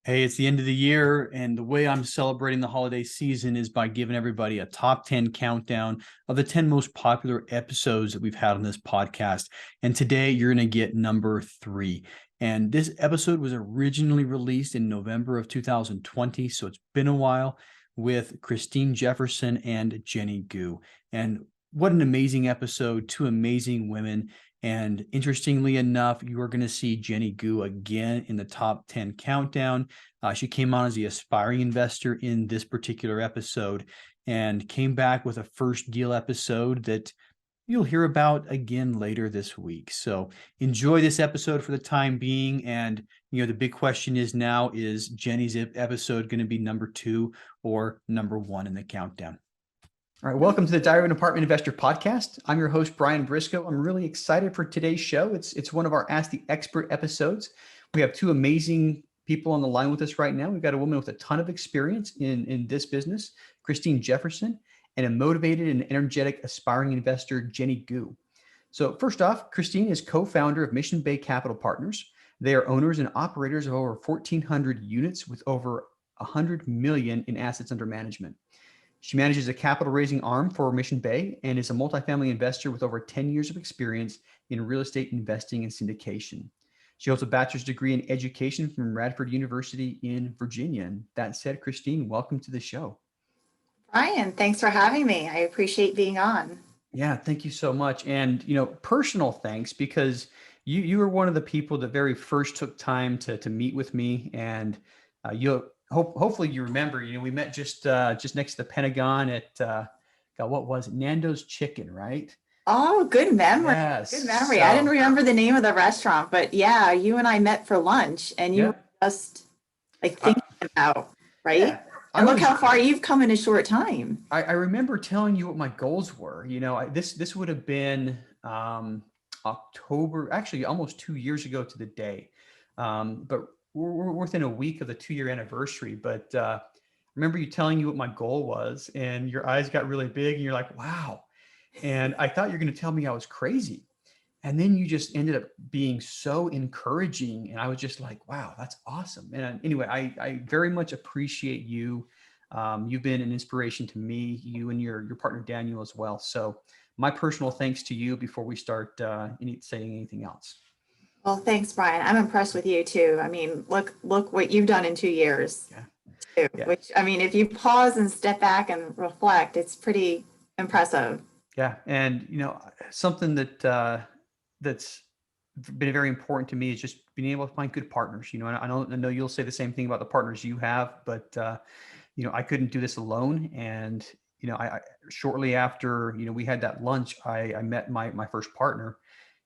Hey, it's the end of the year, and the way I'm celebrating the holiday season is by giving everybody a top 10 countdown of the 10 most popular episodes that we've had on this podcast. And today you're going to get number 3. And this episode was originally released in November of 2020, so it's been a while, with Kristine Jefferson and Jenny Gu. And what an amazing episode, two amazing women. And interestingly enough, you are going to see Jenny Gu again in the top 10 countdown. She came on as the aspiring investor in this particular episode and came back with a first deal episode that you'll hear about again later this week. So enjoy this episode for the time being. And, the big question is now, is Jenny's episode going to be number 2 or number 1 in the countdown? All right, welcome to the Diary of an Apartment Investor podcast. I'm your host, Brian Briscoe. I'm really excited for today's show. It's one of our Ask the Expert episodes. We have two amazing people on the line with us right now. We've got a woman with a ton of experience in this business, Kristine Jefferson, and a motivated and energetic aspiring investor, Jenny Gu. So first off, Kristine is co-founder of Mission Bay Capital Partners. They are owners and operators of over 1,400 units with over $100 million in assets under management. She manages a capital raising arm for Mission Bay and is a multifamily investor with over 10 years of experience in real estate investing and syndication. She holds a bachelor's degree in education from Radford University in Virginia. And that said, Kristine, welcome to the show. Brian, thanks for having me. I appreciate being on. Yeah, thank you so much. And, personal thanks, because you were one of the people that very first took time to meet with me. And hopefully you remember, we met just next to the Pentagon at, what was it? Nando's Chicken, right? Oh, good memory. Yes. Good memory. I didn't remember the name of the restaurant, but yeah, you and I met for lunch and you were just thinking about, right? Yeah. And look how far you've come in a short time. I remember telling you what my goals were. This would have been October, actually almost 2 years ago to the day. But we're within a week of the 2-year anniversary. But I remember you telling you what my goal was, and your eyes got really big and you're like, wow. And I thought you were going to tell me I was crazy. And then you just ended up being so encouraging. And I was just like, wow, that's awesome. And anyway, I very much appreciate you. You've been an inspiration to me, you and your partner, Daniel, as well. So my personal thanks to you before we start saying anything else. Well, thanks, Brian. I'm impressed with you too. I mean, look what you've done in 2 years. Yeah. Too, which, I mean, if you pause and step back and reflect, it's pretty impressive. Yeah. And, something that's been very important to me is just being able to find good partners. And I know you'll say the same thing about the partners you have, but, I couldn't do this alone. And, I shortly after, we had that lunch, I met my first partner.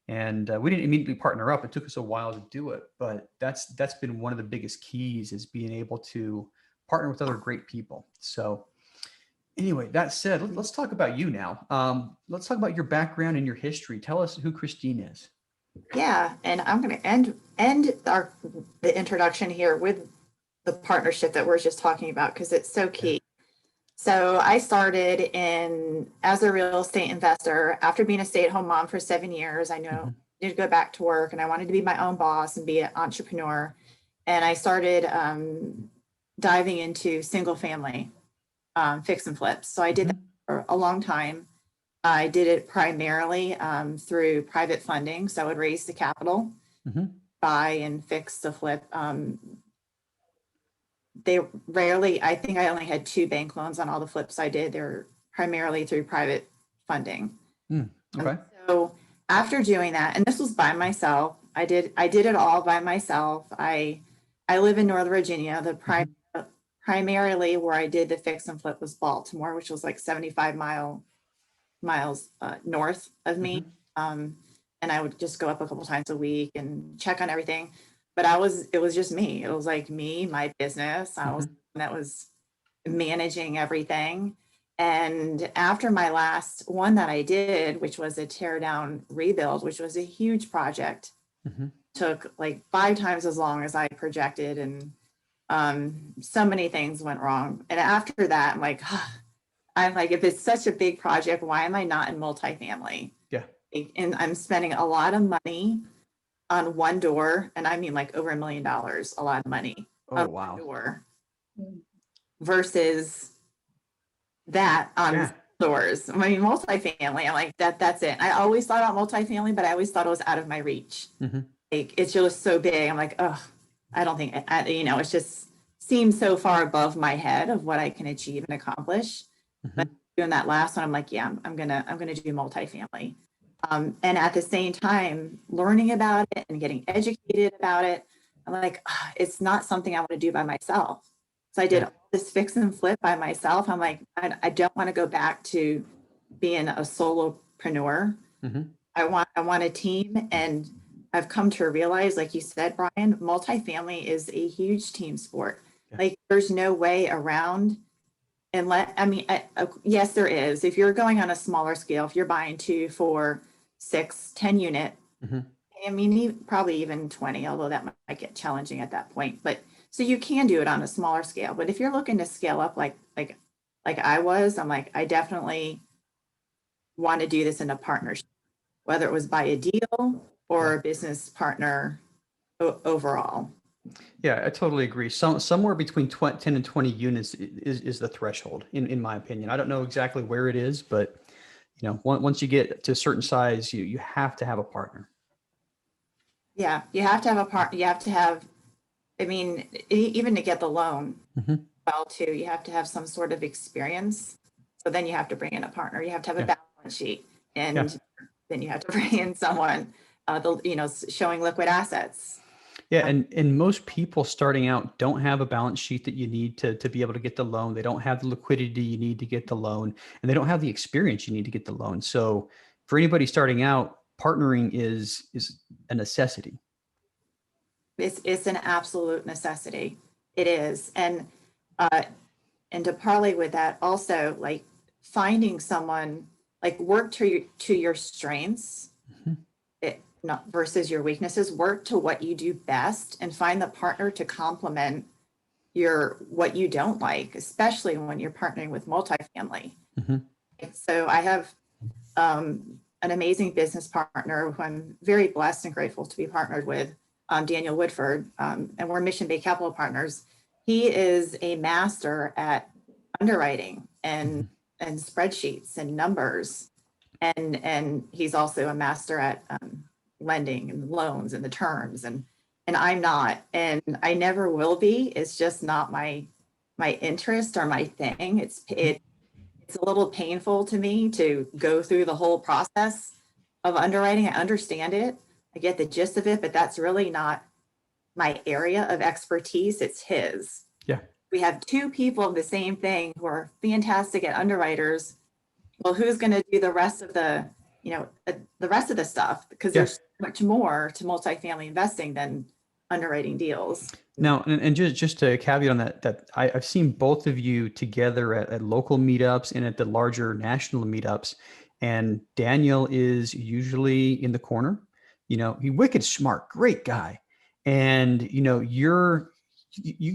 And we didn't immediately partner up. It took us a while to do it, but that's been one of the biggest keys, is being able to partner with other great people. So anyway, that said, let's talk about you now. Let's talk about your background and your history. Tell us who Kristine is. Yeah, and I'm going to end the introduction here with the partnership that we're just talking about, because it's so key. So I started as a real estate investor after being a stay-at-home mom for 7 years. I know I needed to go back to work, and I wanted to be my own boss and be an entrepreneur. And I started diving into single family fix and flips. So I did that for a long time. I did it primarily through private funding. So I would raise the capital, buy and fix the flip. I think I only had 2 bank loans on all the flips I did. They were primarily through private funding. Okay. So after doing that, and this was by myself, I did it all by myself. I live in Northern Virginia. Primarily where I did the fix and flip was Baltimore, which was like 75 miles north of me. And I would just go up a couple times a week and check on everything. But it was just me. It was like me, my business. I was managing everything. And after my last one that I did, which was a tear down rebuild, which was a huge project, took like 5 times as long as I projected. And so many things went wrong. And after that, I'm like, if it's such a big project, why am I not in multifamily? Yeah. And I'm spending a lot of money on one door, and I mean like over $1 million, a lot of money. Oh, wow. Versus that on Yeah. doors. I mean, multifamily, I'm like, that's it. I always thought about multifamily, but I always thought it was out of my reach. Like, it's just so big. I'm like, oh, I don't think, it's just seems so far above my head of what I can achieve and accomplish. But doing that last one, I'm like, yeah, I'm gonna do multifamily. And at the same time, learning about it and getting educated about it, I'm like, it's not something I want to do by myself. So I did all this fix and flip by myself. I'm like, I don't want to go back to being a solopreneur. I want a team, and I've come to realize, like you said, Brian, multifamily is a huge team sport. Like, there's no way around. Yes, there is. If you're going on a smaller scale, if you're buying 2, 4, 6, 10 unit, I mean, probably even 20, although that might get challenging at that point. But so you can do it on a smaller scale. But if you're looking to scale up like I was, I'm like, I definitely want to do this in a partnership, whether it was by a deal or a business partner overall. Yeah, I totally agree. Somewhere between 10 and 20 units is the threshold, in my opinion. I don't know exactly where it is, but once you get to a certain size, you have to have a partner. Yeah, you have to have a part. You have to have. I mean, even to get the loan, well, too, you have to have some sort of experience. So then you have to bring in a partner. You have to have a balance sheet, and then you have to bring in someone, showing liquid assets. Yeah, and most people starting out don't have a balance sheet that you need to be able to get the loan. They don't have the liquidity you need to get the loan, and they don't have the experience you need to get the loan. So for anybody starting out, partnering is a necessity. It's an absolute necessity. It is. And to parlay with that also, like, finding someone, like, work to your strengths, not versus your weaknesses. Work to what you do best and find the partner to complement what you don't like, especially when you're partnering with multifamily. So I have an amazing business partner who I'm very blessed and grateful to be partnered with, Daniel Woodford, and we're Mission Bay Capital Partners. He is a master at underwriting and spreadsheets and numbers, and he's also a master at lending and loans and the terms, and I'm not, and I never will be. It's just not my interest or my thing. It's a little painful to me to go through the whole process of underwriting. I understand it. I get the gist of it, but that's really not my area of expertise. It's his. Yeah. We have 2 people of the same thing who are fantastic at underwriters. Well, who's going to do the rest of the stuff? Because there's so much more to multifamily investing than underwriting deals. Now, and just to caveat on that I've seen both of you together at local meetups and at the larger national meetups, and Daniel is usually in the corner. He wicked smart, great guy, and you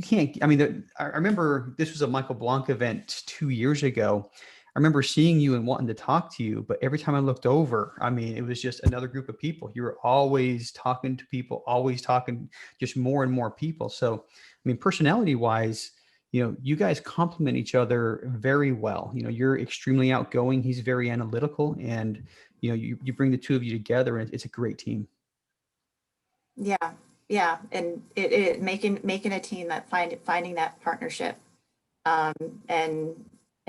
can't. I mean, I remember this was a Michael Blanc event 2 years ago. I remember seeing you and wanting to talk to you, but every time I looked over, I mean, it was just another group of people. You were always talking to people, always talking, just more and more people. So, I mean, personality wise, you guys complement each other very well. You're extremely outgoing. He's very analytical, and, you bring the 2 of you together, and it's a great team. Yeah. Yeah. And it making a team that finding that partnership, and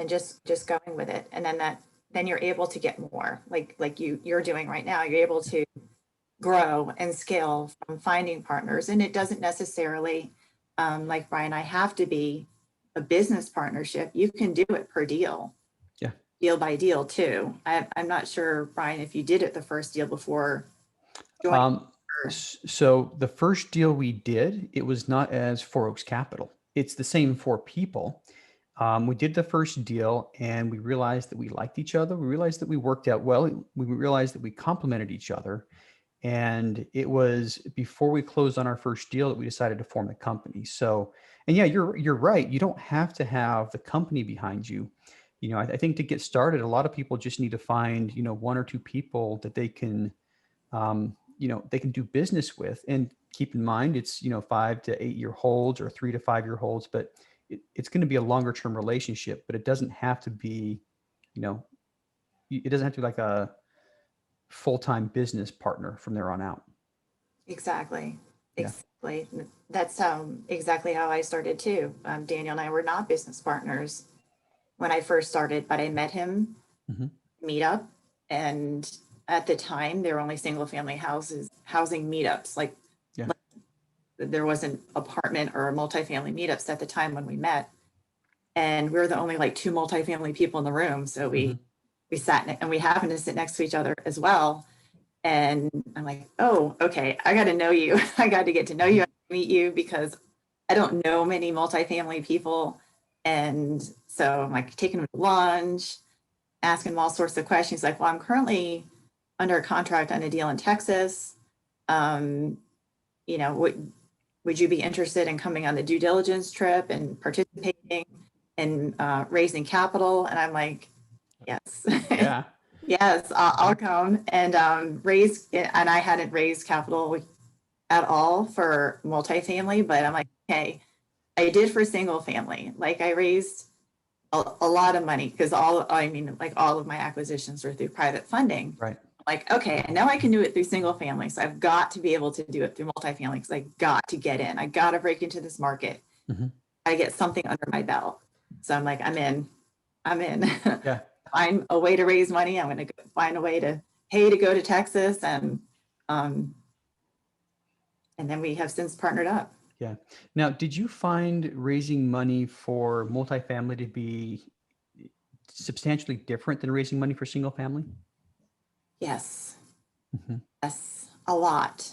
just going with it. And then you're able to get more like you're doing right now. You're able to grow and scale from finding partners. And it doesn't necessarily, like Brian, I have to be a business partnership. You can do it per deal. Yeah. Deal by deal too. I'm not sure, Brian, if you did it the first deal before joining. So the first deal we did, it was not as Four Oaks Capital. It's the same 4 people. We did the first deal, and we realized that we liked each other. We realized that we worked out well. We realized that we complemented each other. And it was before we closed on our first deal that we decided to form the company. So, and yeah, you're right. You don't have to have the company behind you. I think to get started, a lot of people just need to find, 1 or 2 people that they can, they can do business with. And keep in mind it's, 5 to 8 year holds or 3 to 5 year holds, but it's going to be a longer term relationship, but it doesn't have to be, it doesn't have to be like a full-time business partner from there on out. Exactly. Yeah. Exactly. That's exactly how I started too. Daniel and I were not business partners when I first started, but I met him meetup, and at the time there were only single family housing meetups. Like there wasn't apartment or multifamily meetups at the time when we met, and we were the only like 2 multifamily people in the room. So we sat and we happened to sit next to each other as well. And I'm like, oh, okay, I got to know you. I got to get to know you and meet you because I don't know many multifamily people. And so I'm like taking him to lunch, asking him all sorts of questions. He's like, well, I'm currently under a contract on a deal in Texas. Would you be interested in coming on the due diligence trip and participating in raising capital? And I'm like, yes. Yeah. Yes, I'll come and and I hadn't raised capital at all for multifamily, but I'm like, okay, I did for single family. Like I raised a lot of money because all of my acquisitions were through private funding. Right. Like, okay, I know I can do it through single family, so I've got to be able to do it through multifamily because I got to get in. I got to break into this market. I get something under my belt. So I'm like, I'm in. Yeah. Find a way to raise money. I'm going to find a way to pay to go to Texas, and then we have since partnered up. Yeah. Now, did you find raising money for multifamily to be substantially different than raising money for single family? Yes. Yes, a lot.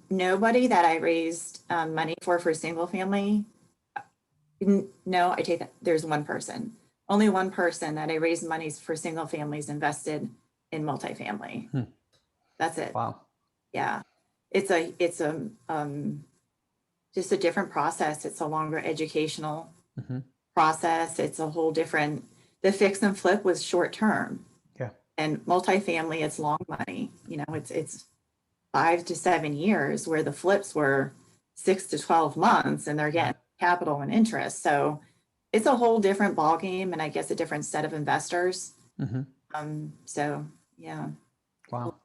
Nobody that I raised money for single family. No, I take that. There's one person, only one person that I raised monies for single families invested in multifamily. That's it. Wow. Yeah. It's just a different process. It's a longer educational process. It's a whole different, the fix and flip was short term. Yeah. And multifamily, it's long money. It's 5 to 7 years, where the flips were 6 to 12 months, and they're getting capital and interest. So it's a whole different ballgame, and I guess a different set of investors. So yeah. Wow.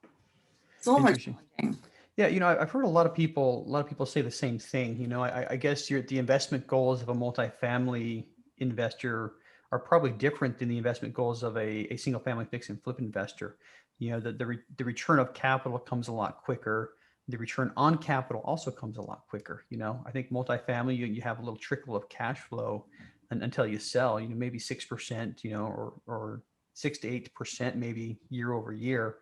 It's a little more challenging. Yeah, I've heard a lot of people say the same thing. I guess the investment goals of a multifamily investor are probably different than the investment goals of a single family fix and flip investor. The return of capital comes a lot quicker. The return on capital also comes a lot quicker. I think multifamily, you have a little trickle of cash flow until you sell, maybe 6%, or 6 to 8% maybe year over year,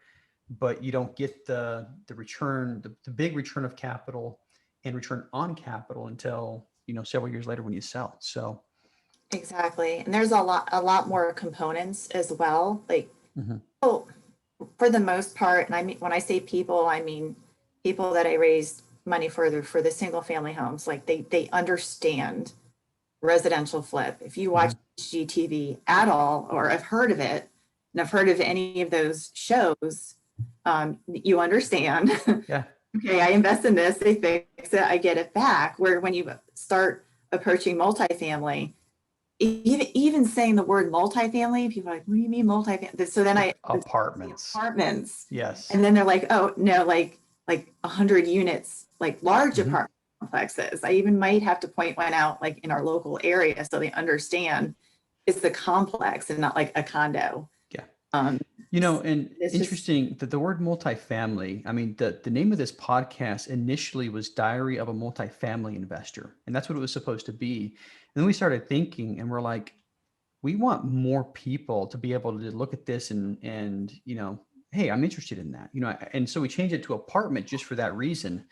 but you don't get the return, the big return of capital and return on capital until, several years later when you sell. So. Exactly. And there's a lot more components as well. Like, for the most part, and I mean, when I say people, I mean people that I raised money for the single family homes. Like they understand residential flip. If you watch GTV at all, or have heard of it, and have heard of any of those shows, you understand. Yeah. Okay, I invest in this, they fix it, I get it back. Where when you start approaching multifamily, even saying the word multifamily, people are like, what do you mean multifamily? So then Apartments. Yes. And then they're like, oh no, like 100 units, like large apartment complexes. I even might have to point one out like in our local area so they understand it's the complex and not like a condo. Yeah. And it's interesting that the word multifamily, I mean, the name of this podcast initially was Diary of a Multifamily Investor, and that's what it was supposed to be. And then we started thinking, and we're like, we want more people to be able to look at this and hey, I'm interested in that, and so we changed it to apartment just for that reason,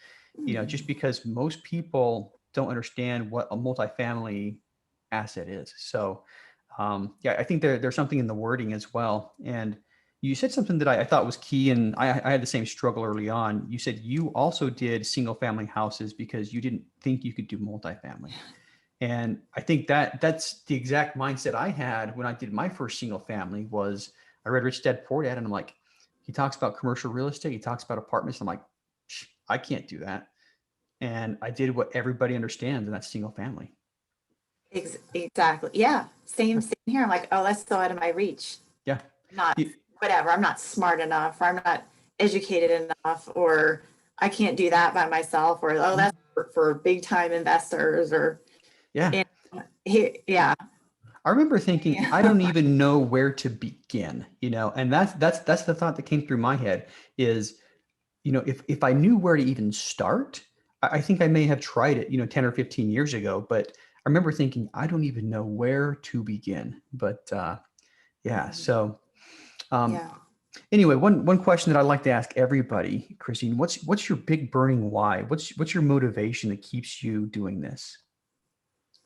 just because most people don't understand what a multifamily asset is. So I think there's something in the wording as well. And you said something that I thought was key, and I had the same struggle early on. You said you also did single family houses because you didn't think you could do multifamily. And I think that's the exact mindset I had when I did my first single family. Was I read Rich Dad Poor Dad, and I'm like, He talks about commercial real estate. He talks about apartments. I'm like, I can't do that. And I did what everybody understands, and that's single family. Exactly. Yeah. Same here. I'm like, oh, that's so out of my reach. Yeah. Not whatever. I'm not smart enough, or I'm not educated enough, or I can't do that by myself, or, oh, that's for big time investors, or, yeah. Yeah. I remember thinking, I don't even know where to begin, and that's the thought that came through my head is, if I knew where to even start, I think I may have tried it, 10 or 15 years ago, but I remember thinking, I don't even know where to begin. But yeah, so anyway, one question that I'd like to ask everybody, Kristine, what's your big burning why? What's your motivation that keeps you doing this?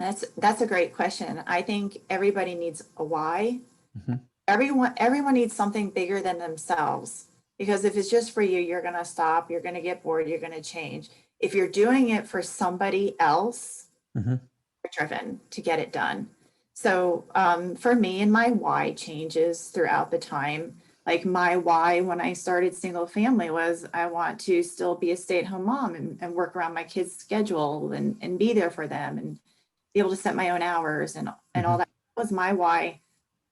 That's a great question. I think everybody needs a why. Mm-hmm. Everyone needs something bigger than themselves, because if it's just for you, you're going to stop, you're going to get bored, you're going to change. If you're doing it for somebody else, mm-hmm. you're driven to get it done. So for me, and my why changes throughout the time. Like my why when I started single family was I want to still be a stay-at-home mom and work around my kids' schedule and be there for them and be able to set my own hours and all that. Was my why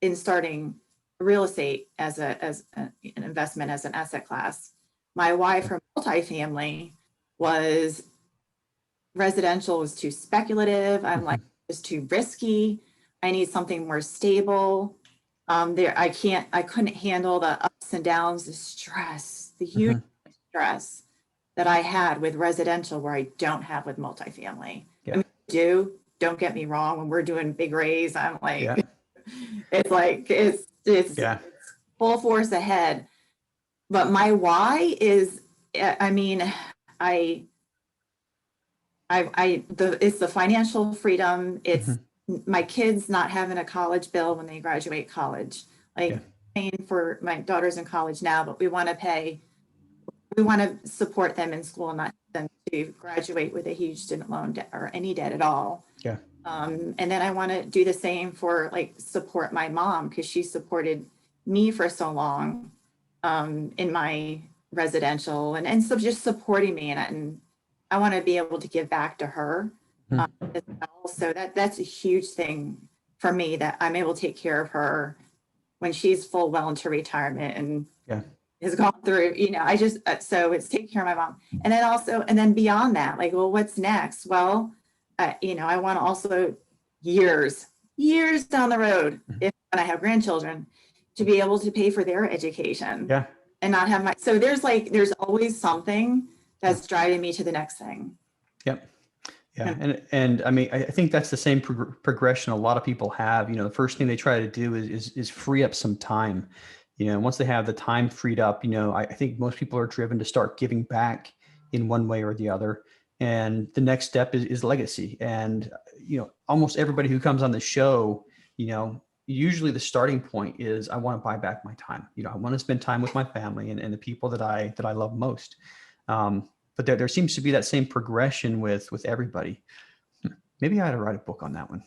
in starting real estate as an investment, as an asset class. My why for multifamily was residential was too speculative. I'm like, it's too risky. I need something more stable. I couldn't handle the ups and downs, the stress, the huge stress that I had with residential where I don't have with multifamily. Yeah. I mean, don't get me wrong. When we're doing big raise, I'm like, it's full force ahead. But my why is, I mean, it's the financial freedom. It's my kids not having a college bill when they graduate college. Paying for my daughter's in college now, but we want to support them in school, not them to graduate with a huge student loan debt or any debt at all. Yeah. And then I want to do the same for support my mom, because she supported me for so long in my residential and so just supporting me, and I want to be able to give back to her as well. So that's a huge thing for me, that I'm able to take care of her when she's well into retirement and has gone through, so it's taking care of my mom. And then beyond that, well, what's next? Well, I want to also years down the road, when I have grandchildren, to be able to pay for their education and not have so there's always something that's driving me to the next thing. Yep. Yeah. And I mean, I think that's the same progression a lot of people have. The first thing they try to do is free up some time. Once they have the time freed up, I think most people are driven to start giving back in one way or the other. And the next step is legacy. And, almost everybody who comes on the show, usually the starting point is, I want to buy back my time. I want to spend time with my family and the people that I love most. But there seems to be that same progression with everybody. Maybe I ought to write a book on that one.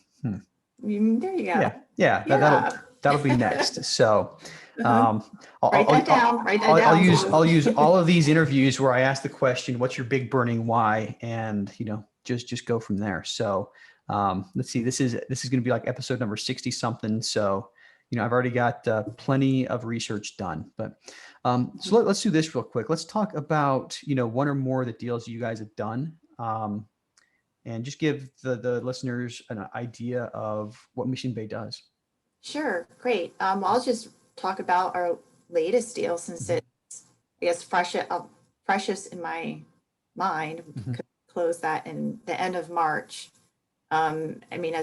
There you go. Yeah. That'll be next. So write that down. I'll use all of these interviews where I ask the question, what's your big burning why? And, just go from there. So let's see, this is going to be like episode number 60 something. So, I've already got plenty of research done, but so let's do this real quick. Let's talk about, one or more of the deals you guys have done, and just give the listeners an idea of what Mission Bay does. Sure. Great. I'll just talk about our latest deal, since it's, I guess, freshest in my mind. Could close that in the end of March. I mean, I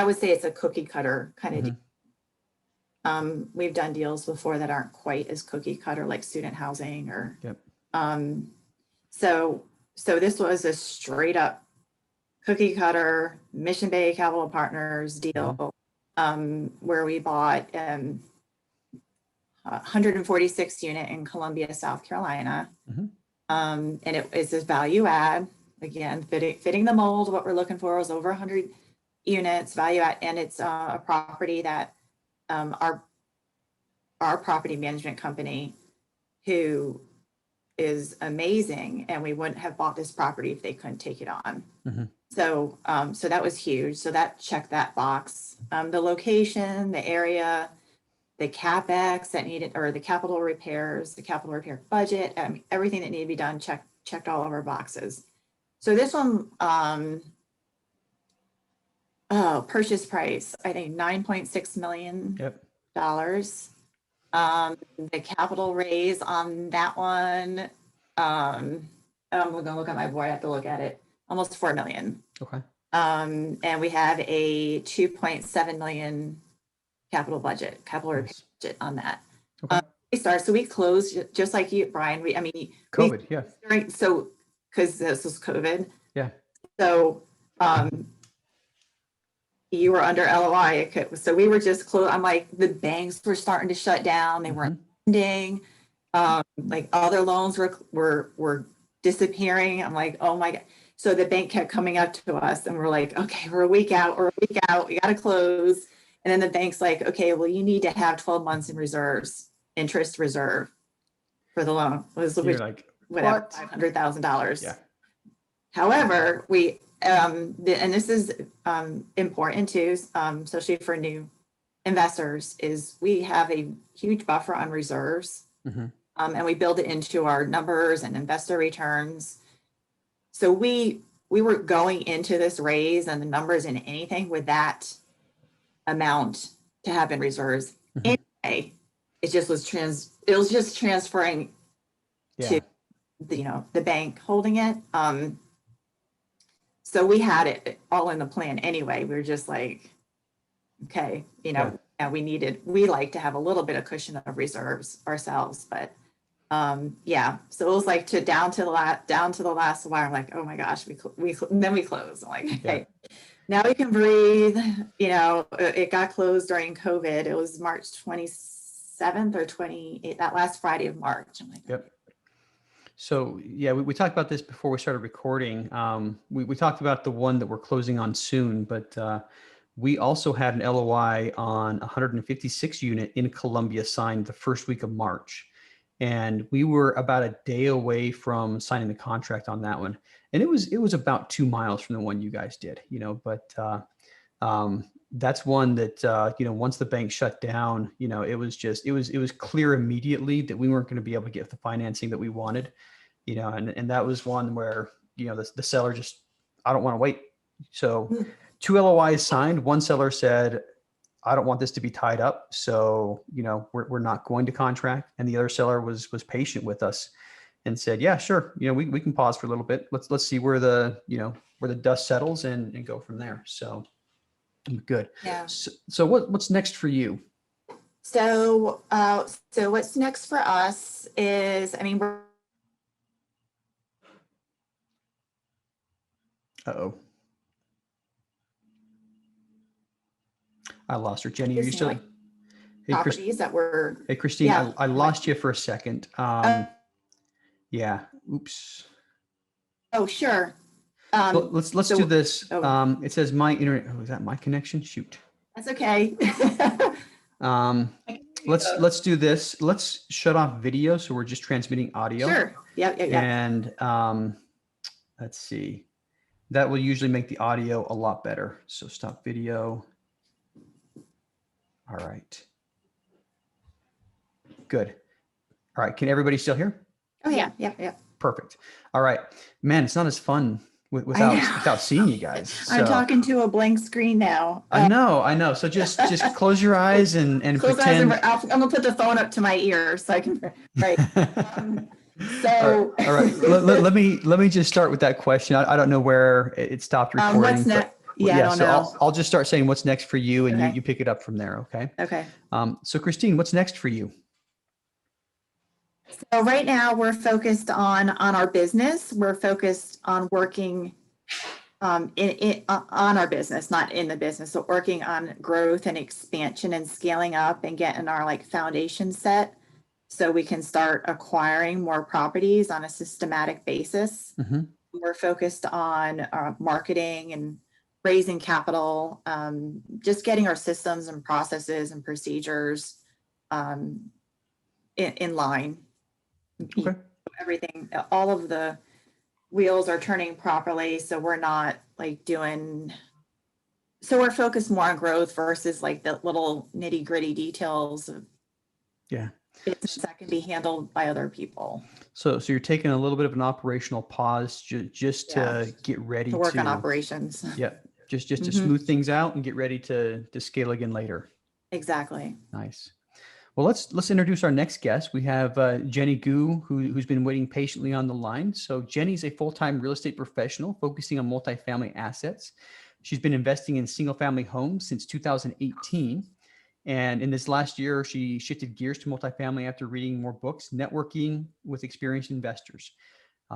would say it's a cookie cutter kind of deal. We've done deals before that aren't quite as cookie cutter, like student housing or, so this was a straight up cookie cutter Mission Bay Capital Partners deal, where we bought 146 unit in Columbia, South Carolina. And it is a value add, again, fitting the mold. What we're looking for was over 100 units value add, and it's a property that our our property management company, who is amazing, and we wouldn't have bought this property if they couldn't take it on. So, so that was huge. So that checked that box. The location, the area, the CapEx that needed, or the capital repairs, the capital repair budget, everything that needed to be done, checked all of our boxes. So this one, purchase price, I think $9.6 million. Yep. The capital raise on that one, I'm gonna look at my board, I have to look at it, almost 4 million. Okay. And we have a 2.7 million capital budget on that. Okay. So we closed, just like you, Brian, COVID, yeah. Because this was COVID. Yeah. So, you were under LOI, so we were just close. I'm like, the banks were starting to shut down. They weren't lending. Like other loans were disappearing. I'm like, oh my God. So the bank kept coming up to us, and we're like, okay, we're a week out. We got to close. And then the bank's like, okay, well, you need to have 12 months in reserves, interest reserve for the loan. You're like, whatever, what? $500,000. Yeah. However, we, and this is important too, especially for new investors, is we have a huge buffer on reserves. And we build it into our numbers and investor returns. So we were going into this raise and the numbers in anything with that amount to have in reserves. Anyway, it was just transferring to the bank holding it. So we had it all in the plan anyway. We were just like, okay, and we like to have a little bit of cushion of reserves ourselves, but so it was like down to the last wire. I'm like, oh my gosh, then we closed. I'm like, okay, now we can breathe. It got closed during COVID. It was March 27th or 28th, that last Friday of March. I'm like, yep. So yeah, we talked about this before we started recording. We talked about the one that we're closing on soon, but we also had an LOI on 156 unit in Columbia signed the first week of March. And we were about a day away from signing the contract on that one. And it was about 2 miles from the one you guys did, but that's one that, once the bank shut down, it was clear immediately that we weren't going to be able to get the financing that we wanted, and that was one where, the seller just, I don't want to wait. So 2 LOIs signed. One seller said, I don't want this to be tied up. So, we're not going to contract. And the other seller was patient with us and said, yeah, sure. We can pause for a little bit. Let's see where the dust settles and go from there. So good. Yeah. So what's next for you? So what's next for us is, we're. Uh-oh. I lost her. Jenny, are you still? Hey, properties that were. Hey, Kristine, yeah. I lost you for a second. Yeah. Oops. Oh, sure. Let's do this. It says my internet. Oh, is that my connection? Shoot. That's okay. Let's do this. Let's shut off video, so we're just transmitting audio. Sure. Yeah. And let's see. That will usually make the audio a lot better. So stop video. All right. Good. All right. Can everybody still hear? Oh yeah. Yeah. Perfect. All right, man. It's not as fun without seeing you guys. So. I'm talking to a blank screen now. I know. So just close your eyes and pretend. I'm gonna put the phone up to my ear so I can. Right. So. All right. Let me just start with that question. I don't know where it stopped recording. What's next? Yeah, I don't know. I'll just start saying what's next for you, and you pick it up from there. Okay. Okay. So Kristine, what's next for you? So right now we're focused on our business. We're focused on working on our business, not in the business. So working on growth and expansion and scaling up and getting our foundation set so we can start acquiring more properties on a systematic basis. Mm-hmm. We're focused on marketing and raising capital, just getting our systems and processes and procedures in line. Okay. Everything, all of the wheels are turning properly. So we're not like so we're focused more on growth versus like the little nitty gritty details of Yeah. business that can be handled by other people. So you're taking a little bit of an operational pause just to get ready To work on operations. Yep. Just to Mhm. smooth things out and get ready to scale again later. Exactly. Nice. Well, let's introduce our next guest. We have Jenny Gu, who's been waiting patiently on the line. So Jenny's a full-time real estate professional focusing on multifamily assets. She's been investing in single-family homes since 2018. And in this last year, she shifted gears to multifamily after reading more books, networking with experienced investors.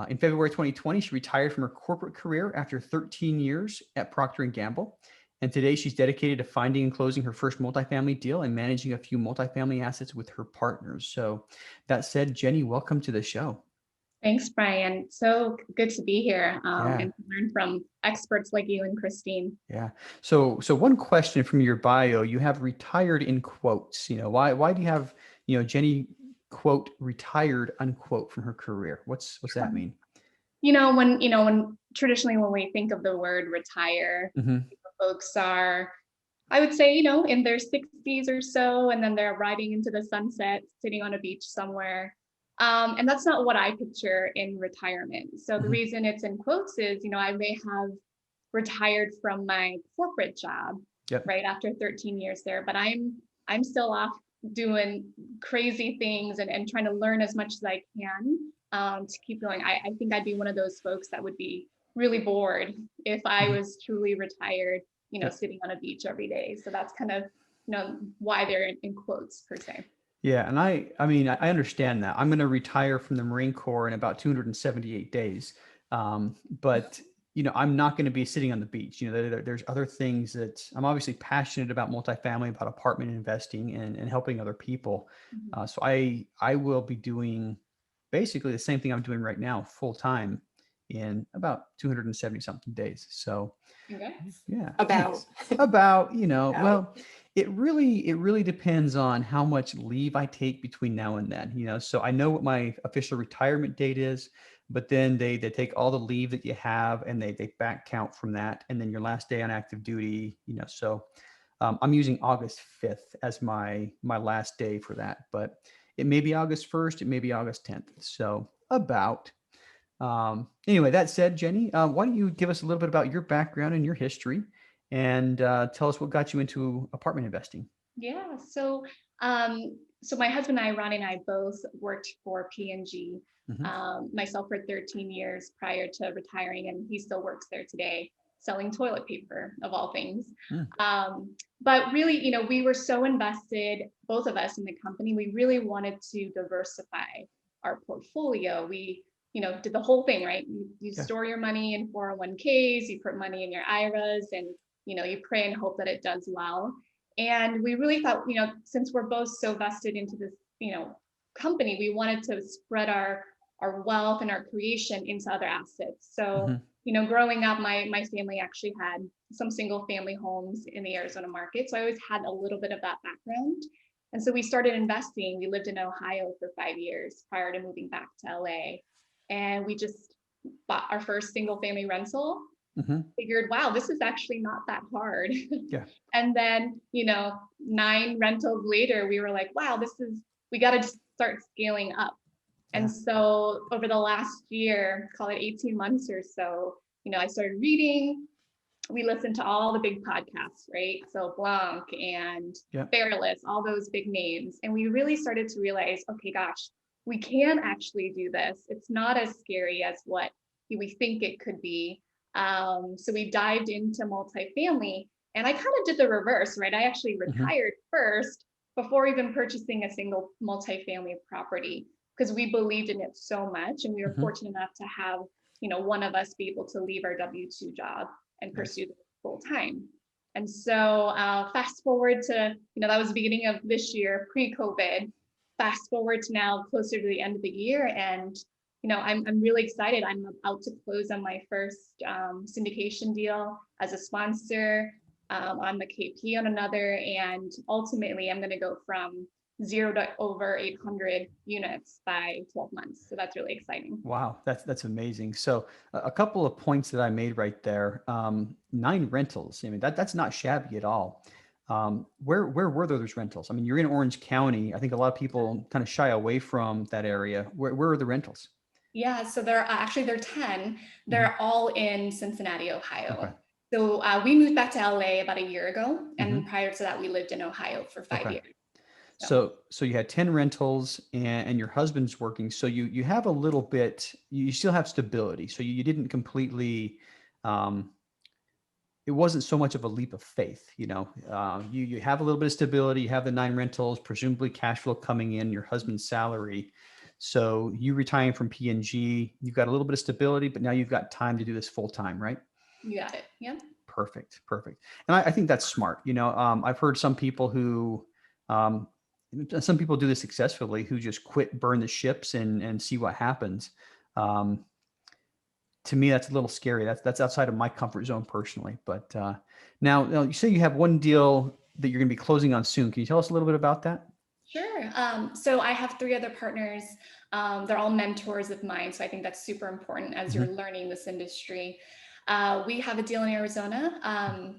In February 2020, she retired from her corporate career after 13 years at Procter & Gamble. And today she's dedicated to finding and closing her first multifamily deal and managing a few multifamily assets with her partners. So that said, Jenny, welcome to the show. Thanks, Brian. So good to be here Yeah. and to learn from experts like you and Kristine. Yeah. So one question from your bio, you have retired in quotes. Why do you have, Jenny quote retired unquote from her career? What's that mean? When traditionally when we think of the word retire, folks are, I would say, in their 60s or so, and then they're riding into the sunset, sitting on a beach somewhere. And that's not what I picture in retirement. So the reason it's in quotes is, I may have retired from my corporate job, right after 13 years there, but I'm still off doing crazy things and trying to learn as much as I can to keep going. I think I'd be one of those folks that would be really bored if I was truly retired, sitting on a beach every day. So that's kind of, why they're in quotes per se. Yeah. And I mean, I understand that. I'm going to retire from the Marine Corps in about 278 days. But I'm not going to be sitting on the beach. There's other things that I'm obviously passionate about multifamily, about apartment investing and helping other people. So I will be doing basically the same thing I'm doing right now, full time in about 270 something days. So yeah, About, well, it really depends on how much leave I take between now and then, so I know what my official retirement date is, but then they take all the leave that you have and they back count from that. And then your last day on active duty, so I'm using August 5th as my last day for that, but it may be August 1st. It may be August 10th. So anyway, that said, Jenny, why don't you give us a little bit about your background and your history and tell us what got you into apartment investing? Yeah. So my husband and I, Ronnie and I, both worked for P&G, myself for 13 years prior to retiring, and he still works there today, selling toilet paper of all things. But really, we were so invested, both of us in the company, we really wanted to diversify our portfolio. We did the whole thing, right? You store your money in 401ks, you put money in your IRAs, and, you pray and hope that it does well. And we really thought, since we're both so vested into this, company, we wanted to spread our wealth and our creation into other assets. So, growing up, my family actually had some single family homes in the Arizona market. So I always had a little bit of that background. And so we started investing. We lived in Ohio for 5 years prior to moving back to LA. And we just bought our first single family rental, figured, wow, this is actually not that hard. And then, 9 rentals later, we were like, wow, we got to start scaling up. And so over the last year, call it 18 months or so, I started reading. We listened to all the big podcasts, right? So Blanc and Fairless, all those big names. And we really started to realize, okay, gosh, we can actually do this. It's not as scary as what we think it could be. So we dived into multifamily, and I kind of did the reverse, right? I actually retired first before even purchasing a single multifamily property, because we believed in it so much. And we were fortunate enough to have, one of us be able to leave our W-2 job and pursue it full time. And so fast forward to, that was the beginning of this year, pre-COVID. Fast forward to now, closer to the end of the year, and I'm really excited. I'm about to close on my first syndication deal as a sponsor on the KP on another, and ultimately I'm going to go from 0 to over 800 units by 12 months. So that's really exciting. Wow, that's amazing. So a couple of points that I made right there. 9 rentals. I mean, that's not shabby at all. Where were those rentals? I mean, you're in Orange County. I think a lot of people kind of shy away from that area. Where are the rentals? Yeah, so they're 10. They're all in Cincinnati, Ohio. Okay. So we moved back to LA about a year ago, and Mhm. prior to that, we lived in Ohio for 5 Okay. years. So you had 10 rentals and your husband's working. So you have a little bit, you still have stability. So you didn't completely, um, it wasn't so much of a leap of faith, you have a little bit of stability, you have the 9 rentals, presumably cash flow coming in, your husband's salary. So you retiring from P&G, you've got a little bit of stability, but now you've got time to do this full time, right? You got it. Yeah. Perfect. And I think that's smart. I've heard some people um, some people do this successfully who just quit, burn the ships and see what happens. Um, to me, that's a little scary. That's outside of my comfort zone personally. But now you say you have one deal that you're going to be closing on soon. Can you tell us a little bit about that? Sure. So I have 3 other partners. They're all mentors of mine. So I think that's super important as you're learning this industry. We have a deal in Arizona.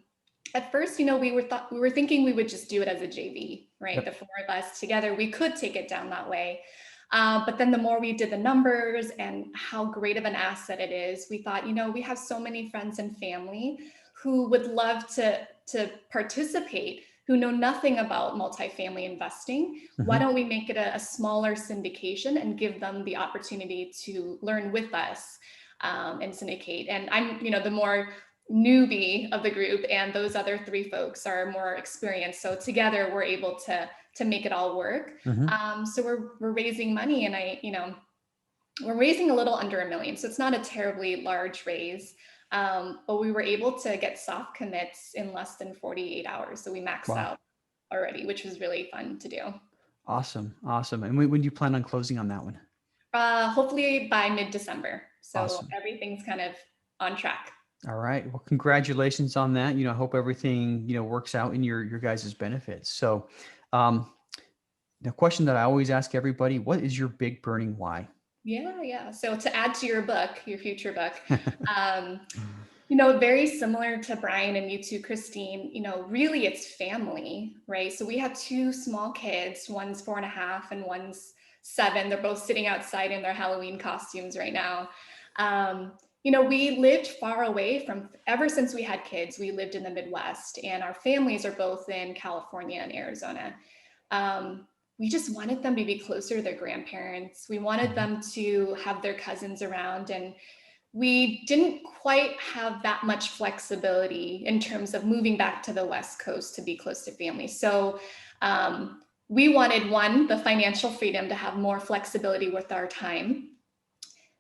At first, we were thinking we would just do it as a JV, right? Yep. The 4 of us together, we could take it down that way. But then the more we did the numbers and how great of an asset it is, we thought, we have so many friends and family who would love to participate, who know nothing about multifamily investing. Why don't we make it a smaller syndication and give them the opportunity to learn with us and syndicate? And I'm, the more newbie of the group, and those other 3 folks are more experienced. So together we're able to make it all work. So we're raising money, and we're raising a little under $1 million. So it's not a terribly large raise. But we were able to get soft commits in less than 48 hours. So we maxed out already, which was really fun to do. Awesome. And when do you plan on closing on that one? Hopefully by mid-December. So Awesome. Everything's kind of on track. All right. Well, congratulations on that. I hope everything, works out in your guys' benefits. So, the question that I always ask everybody, what is your big burning why? Yeah. So to add to your future book, very similar to Brian and you too, Kristine, really it's family, right? So we have 2 small kids, one's 4.5 and one's 7. They're both sitting outside in their Halloween costumes right now. We lived far away ever since we had kids, we lived in the Midwest, and our families are both in California and Arizona. We just wanted them to be closer to their grandparents. We wanted them to have their cousins around, and we didn't quite have that much flexibility in terms of moving back to the West Coast to be close to family. So we wanted, the financial freedom to have more flexibility with our time.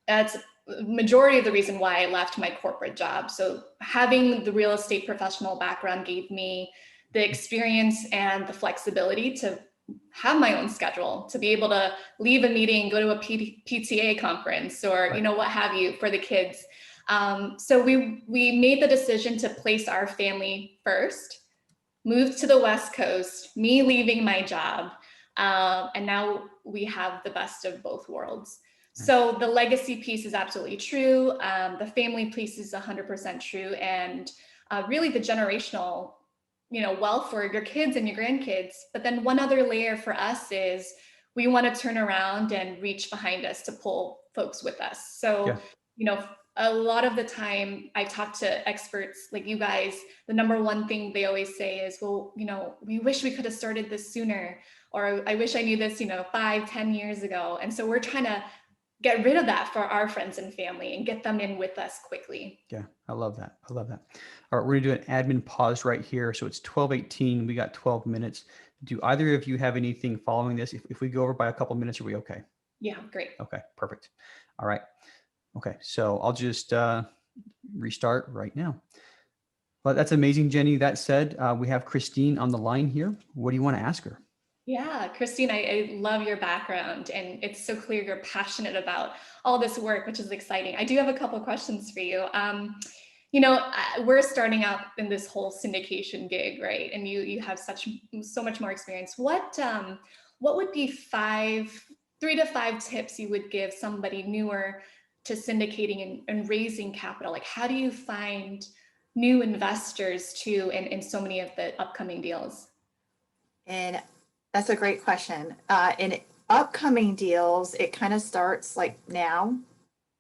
That's majority of the reason why I left my corporate job. So having the real estate professional background gave me the experience and the flexibility to have my own schedule, to be able to leave a meeting, go to a PTA conference, or what have you for the kids. So we made the decision to place our family first, moved to the West Coast, me leaving my job, and now we have the best of both worlds. So the legacy piece is absolutely true. The family piece is 100% true, and really the generational wealth for your kids and your grandkids. But then one other layer for us is we want to turn around and reach behind us to pull folks with us. So, a lot of the time I talk to experts like you guys, the number one thing they always say is, well, we wish we could have started this sooner, or I wish I knew this, 5-10 years ago. And so we're trying to get rid of that for our friends and family and get them in with us quickly. Yeah, I love that. All right, we're gonna do an admin pause right here. So it's 12:18. We got 12 minutes. Do either of you have anything following this? If we go over by a couple minutes, are we okay? Yeah, great. Okay, perfect. All right. Okay, so I'll just restart right now. Well, that's amazing, Jenny. That said, we have Kristine on the line here. What do you want to ask her? Yeah, Kristine, I love your background, and it's so clear you're passionate about all this work, which is exciting. I do have a couple of questions for you. We're starting out in this whole syndication gig, right? And you have so much more experience. What what would be 3 to 5 tips you would give somebody newer to syndicating and raising capital? Like, how do you find new investors too in so many of the upcoming deals? And that's a great question. In upcoming deals, it kind of starts like now,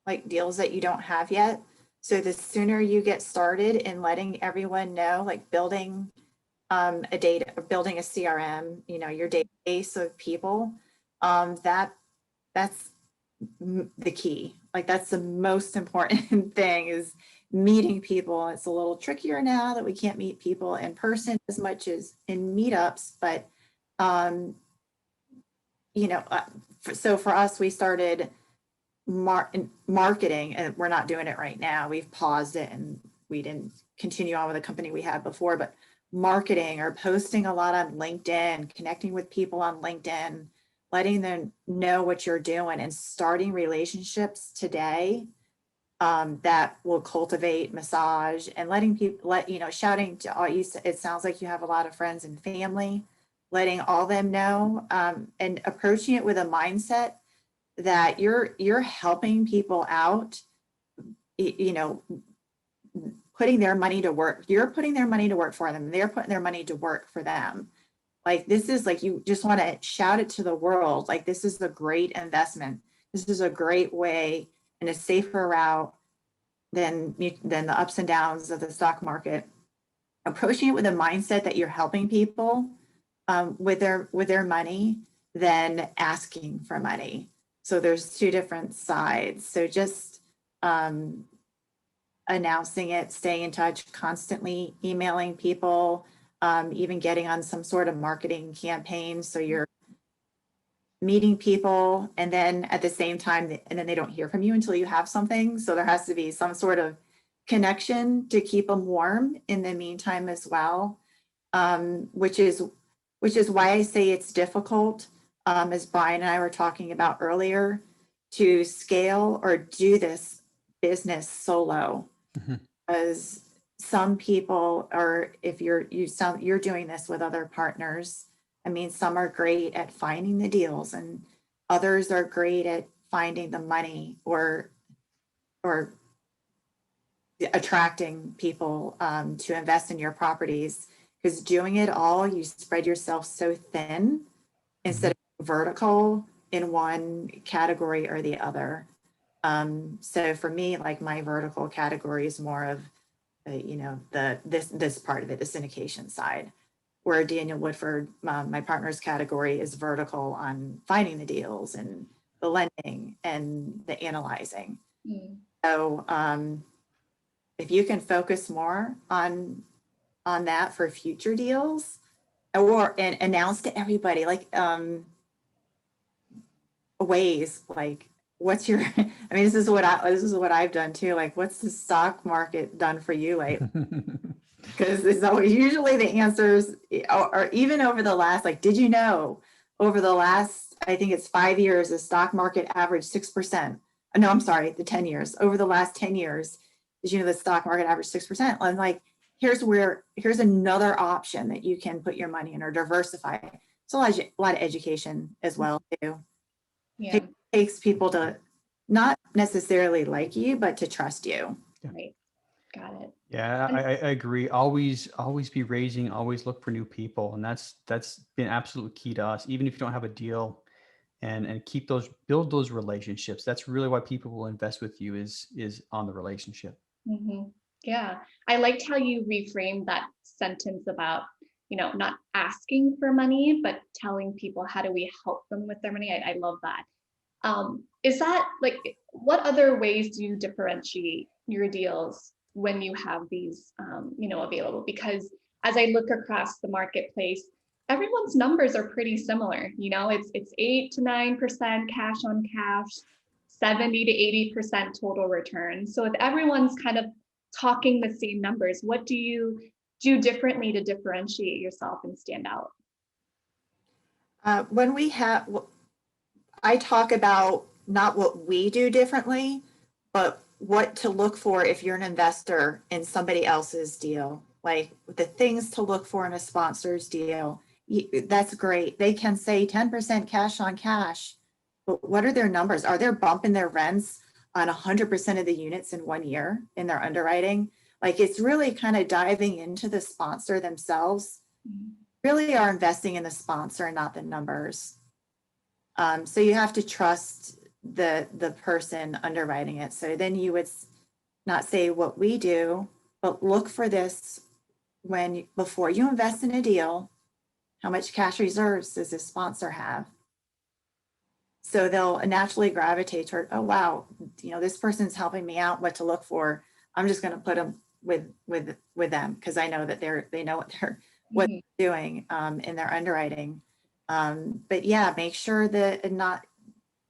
like deals that you don't have yet. So the sooner you get started in letting everyone know, like building building a CRM, your database of people, that's the key. Like that's the most important thing is meeting people. It's a little trickier now that we can't meet people in person as much as in meetups, but so for us, we started marketing, and we're not doing it right now. We've paused it and we didn't continue on with the company we had before, but marketing or posting a lot on LinkedIn, connecting with people on LinkedIn, letting them know what you're doing and starting relationships today that will cultivate massage and letting people shouting to all you. It sounds like you have a lot of friends and family, letting all them know and approaching it with a mindset that you're helping people out, putting their money to work. You're putting their money to work for them. They're putting their money to work for them. Like this is like, you just want to shout it to the world. Like this is a great investment. This is a great way and a safer route than the ups and downs of the stock market. Approaching it with a mindset that you're helping people with their money than asking for money. So there's two different sides. So just announcing it, staying in touch, constantly emailing people, even getting on some sort of marketing campaign. So you're meeting people and then at the same time, and then they don't hear from you until you have something. So there has to be some sort of connection to keep them warm in the meantime as well, which is why I say it's difficult, as Brian and I were talking about earlier, to scale or do this business solo. Because some people are, if you're doing this with other partners, I mean, some are great at finding the deals and others are great at finding the money or attracting people to invest in your properties. Because doing it all, you spread yourself so thin instead of vertical in one category or the other. So for me, like my vertical category is more of, this part of it, the syndication side, where Daniel Woodford, my partner's category, is vertical on finding the deals and the lending and the analyzing. So if you can focus more on that for future deals, and announce to everybody, like ways, like what's your, I mean, this is what I've done too. Like, what's the stock market done for you lately? Because it's always usually the answers, or even over the last, like, did you know over the last, I think it's 5 years, the stock market averaged 6%. No, I'm sorry, the 10 years. Over the last 10 years, did you know the stock market averaged 6%? I'm like, here's another option that you can put your money in or diversify. It's a lot of education as well too. Yeah. It takes people to not necessarily like you, but to trust you. Right. Got it. Yeah, I agree. Always be raising, always look for new people. And that's been absolutely key to us, even if you don't have a deal, and build those relationships. That's really why people will invest with you is on the relationship. Mm-hmm. Yeah. I liked how you reframed that sentence about, not asking for money, but telling people, how do we help them with their money? I love that. Is that like, what other ways do you differentiate your deals when you have these, available? Because as I look across the marketplace, everyone's numbers are pretty similar. It's 8 to 9% cash on cash, 70 to 80% total return. So if everyone's kind of talking the same numbers, what do you do differently to differentiate yourself and stand out? I talk about not what we do differently, but what to look for if you're an investor in somebody else's deal, like the things to look for in a sponsor's deal. that's great. They can say 10% cash on cash, but what are their numbers? Are they bumping their rents on 100% of the units in 1 year in their underwriting? Like, it's really kind of diving into the sponsor themselves. Really are investing in the sponsor and not the numbers. So you have to trust the person underwriting it. So then you would not say what we do, but look for this before you invest in a deal. How much cash reserves does this sponsor have? So they'll naturally gravitate toward, oh wow, this person's helping me out, what to look for. I'm just going to put them with them because I know that they know what they're doing in their underwriting. But yeah, make sure that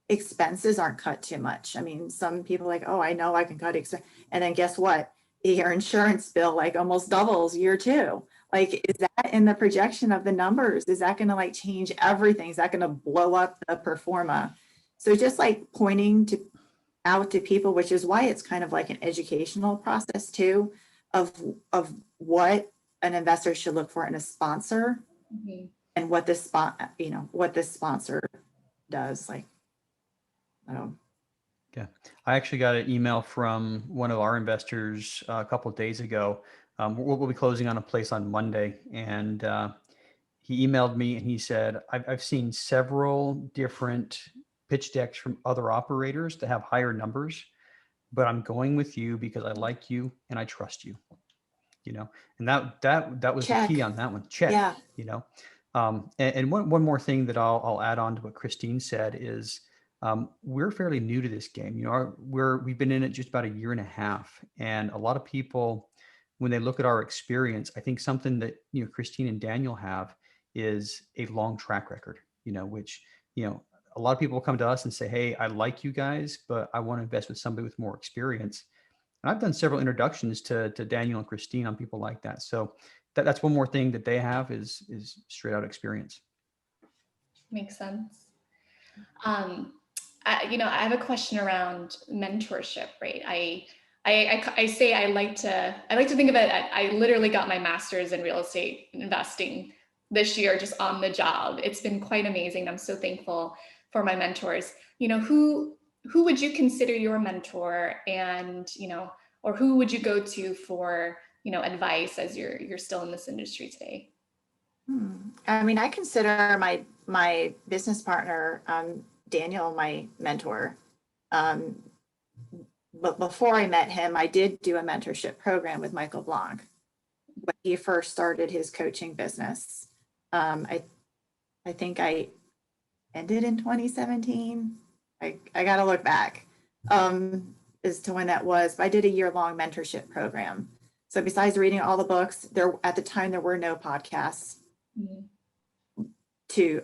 expenses aren't cut too much. I mean, some people like, oh, I know I can cut expense, and then guess what? Your insurance bill like almost doubles year two. Like, is that in the projection of the numbers? Is that going to like change everything? Is that going to blow up the pro forma? So just like pointing out to people, which is why it's kind of like an educational process too, of what an investor should look for in a sponsor, and what this sponsor does. Like, Yeah, I actually got an email from one of our investors a couple of days ago. We'll be closing on a place on Monday, and he emailed me and he said, I've seen several different pitch decks from other operators that have higher numbers, but I'm going with you because I like you and I trust you. And that was the key on that one. Check. Yeah. And one more thing that I'll add on to what Kristine said is, we're fairly new to this game. We've been in it just about a year and a half, and a lot of people, when they look at our experience, I think something that Kristine and Daniel have is a long track record. Which a lot of people come to us and say, "Hey, I like you guys, but I want to invest with somebody with more experience." And I've done several introductions to Daniel and Kristine on people like that. So that's one more thing that they have is straight out experience. Makes sense. I have a question around mentorship, right? I say I like to think of it. I literally got my master's in real estate investing this year, just on the job. It's been quite amazing. I'm so thankful for my mentors. Who would you consider your mentor, and or who would you go to for advice as you're still in this industry today? I mean, I consider my business partner, Daniel, my mentor. But before I met him, I did do a mentorship program with Michael Blanc when he first started his coaching business. I think I ended in 2017. I got to look back as to when that was. But I did a year-long mentorship program. So besides reading all the books, at the time there were no podcasts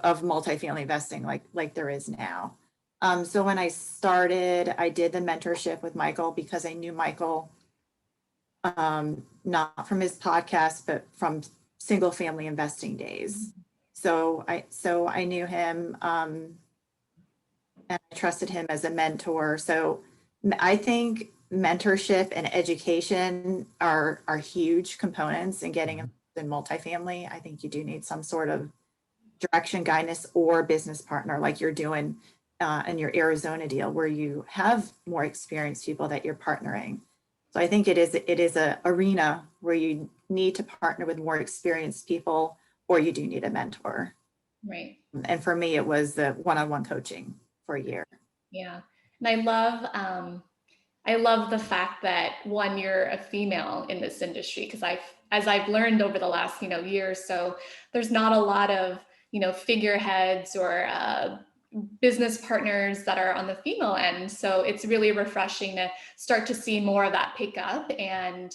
of multifamily investing like there is now. So when I started, I did the mentorship with Michael because I knew Michael, not from his podcast, but from single family investing days. So I knew him, and I trusted him as a mentor. So I think mentorship and education are huge components in getting in multifamily. I think you do need some sort of direction, guidance, or business partner like you're doing in your Arizona deal, where you have more experienced people that you're partnering. So I think it is a arena where you need to partner with more experienced people, or you do need a mentor. Right. And for me, it was the one-on-one coaching for a year. Yeah. And I love the fact that you're a female in this industry, because as I've learned over the last, year or so, there's not a lot of, figureheads or business partners that are on the female end. So it's really refreshing to start to see more of that pick up and,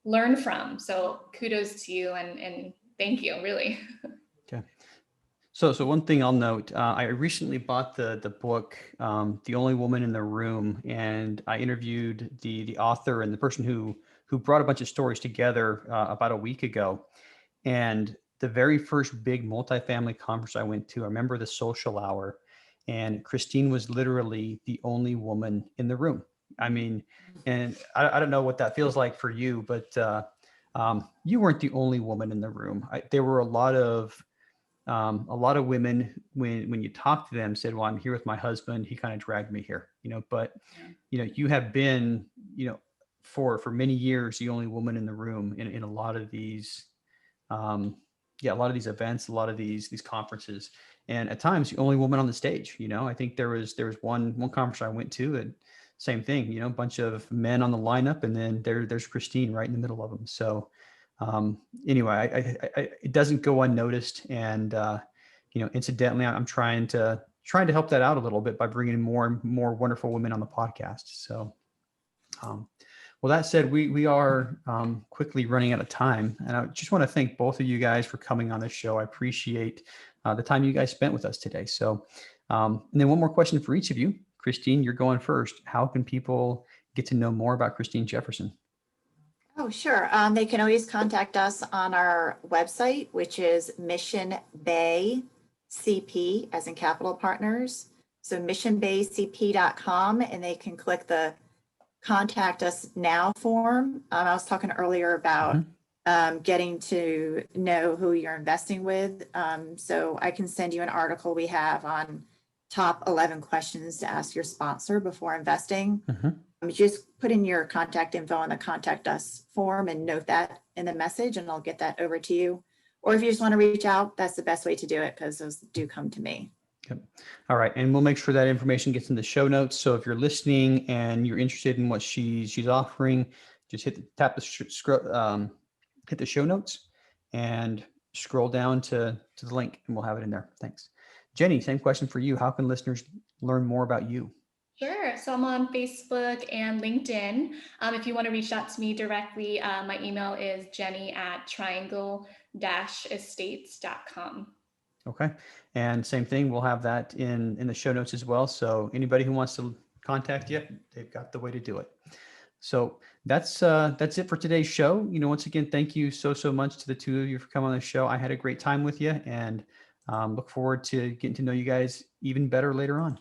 learn from. So kudos to you and thank you, really. Okay. So one thing I'll note, I recently bought the book, The Only Woman in the Room, and I interviewed the author and the person who brought a bunch of stories together about a week ago. And the very first big multifamily conference I went to, I remember the social hour, and Kristine was literally the only woman in the room. I mean, and I don't know what that feels like for you, but you weren't the only woman in the room. There were a lot of a lot of women, when you talk to them, said, well, I'm here with my husband. He kind of dragged me here, but, you have been, for many years, the only woman in the room in a lot of these, a lot of these events, a lot of these conferences, and at times the only woman on the stage. I think there was one conference I went to, and same thing, a bunch of men on the lineup, and then there's Kristine right in the middle of them. So anyway, it doesn't go unnoticed, and incidentally, I'm trying to help that out a little bit by bringing more and more wonderful women on the podcast. So. Well, that said, we are quickly running out of time, and I just want to thank both of you guys for coming on the show. I appreciate the time you guys spent with us today. So, and then one more question for each of you. Kristine, you're going first. How can people get to know more about Kristine Jefferson? Oh, sure. They can always contact us on our website, which is Mission Bay CP, as in Capital Partners. So missionbaycp.com, and they can click the Contact Us Now form. I was talking earlier about getting to know who you're investing with. So I can send you an article we have on top 11 questions to ask your sponsor before investing. Just put in your contact info in the Contact Us form and note that in the message, and I'll get that over to you. Or if you just want to reach out, that's the best way to do it, because those do come to me. Yep. All right. And we'll make sure that information gets in the show notes. So if you're listening and you're interested in what she's offering, just hit the show notes and scroll down to the link, and we'll have it in there. Thanks. Jenny, same question for you. How can listeners learn more about you? Sure. So I'm on Facebook and LinkedIn. If you want to reach out to me directly, my email is jenny@triangle-estates.com. Okay. And same thing, we'll have that in the show notes as well. So anybody who wants to contact you, they've got the way to do it. So that's it for today's show. Once again, thank you so much to the two of you for coming on the show. I had a great time with you, and look forward to getting to know you guys even better later on.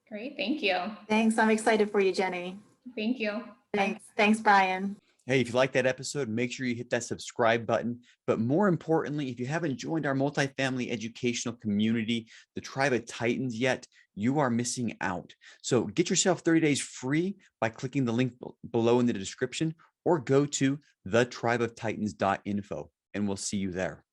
Great. Thank you. Thanks. I'm excited for you, Jenny. Thank you. Thanks. Thanks, Brian. Hey, if you like that episode, make sure you hit that subscribe button. But more importantly, if you haven't joined our multifamily educational community, the Tribe of Titans, yet, you are missing out. So get yourself 30 days free by clicking the link below in the description, or go to thetribeoftitans.info, and we'll see you there.